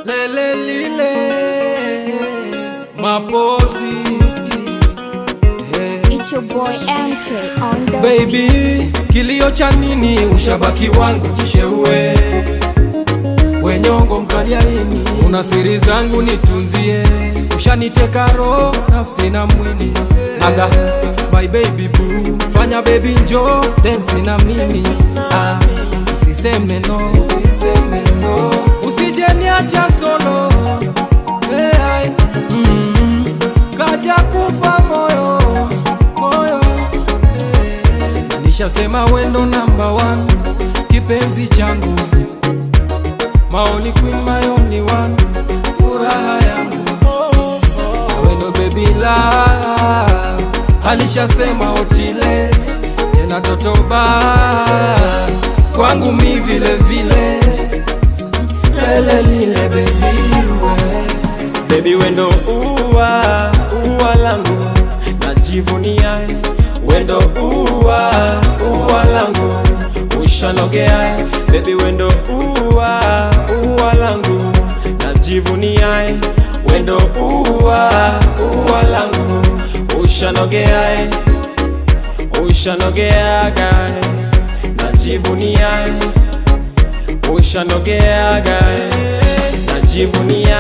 lele lile mapozi. It's your boy MK on the Baby, beat. kilio cha nini? Ushabaki wangu kishewe, wenyongo mkaliaini, una siri zangu nitunzie, ushaniteka roho, nafsi na mwili. Aga, my baby boo, fanya baby njo, dance na mimi. Usiseme no, usiseme no, usije niacha solo. Hey, kaja kufa moyo, moyo. Nishasema wendo number one, kipenzi changu, maoni queen, my only one, furaha yangu. Wendo baby love, alishasema Otile, tena totoba kwangu mi vile vile, lele lile baby we. Baby wendo uwa langu, najivunia. Wendo uwa langu, ushanogea. Baby wendo uwa langu, najivunia. Wendo uwa langu, ushanogea. Ushanogea guy, najivunia. Ushanogea guy, najivunia.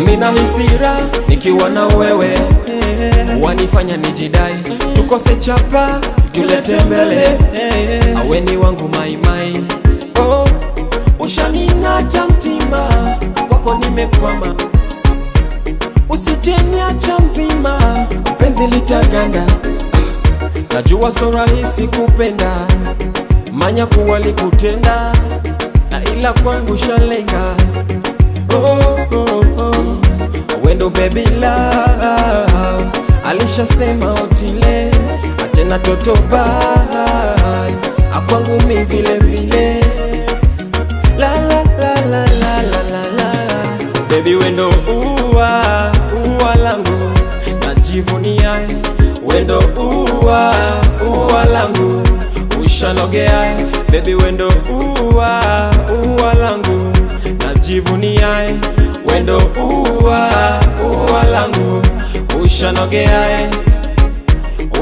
Mina hisira nikiwa na wewe, wanifanya nijidai, tukose chapa tulete mbele. Aweni wangu maimai, oh, ushaninacha mtima, kwako nimekwama, usijeniacha mzima, penzi litaganda. Najua so rahisi kupenda, manya kuwa likutenda, na ila kwangu shalenga. Oh, oh, oh. Wendo baby love, alishasema Otile, atena totoba akwangu mi vile vile, la la la la la la la. Baby wendo uwa langu, najivunia. Wendo uwa langu, ushanogea. Baby wendo uwa langu, najivunia. Wendo uwa langu, ushanogea.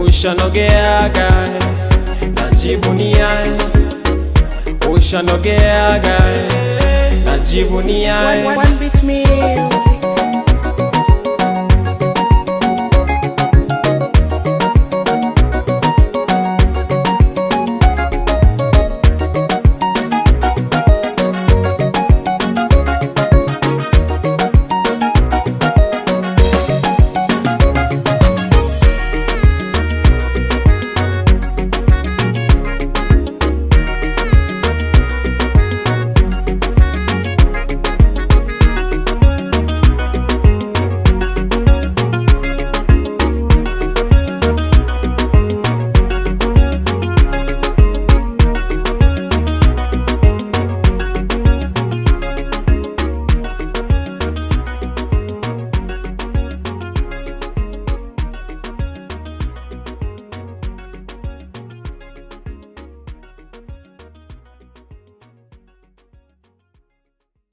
Ushanogea guy, najivunia. Ushanogea guy, najivunia. One beat me.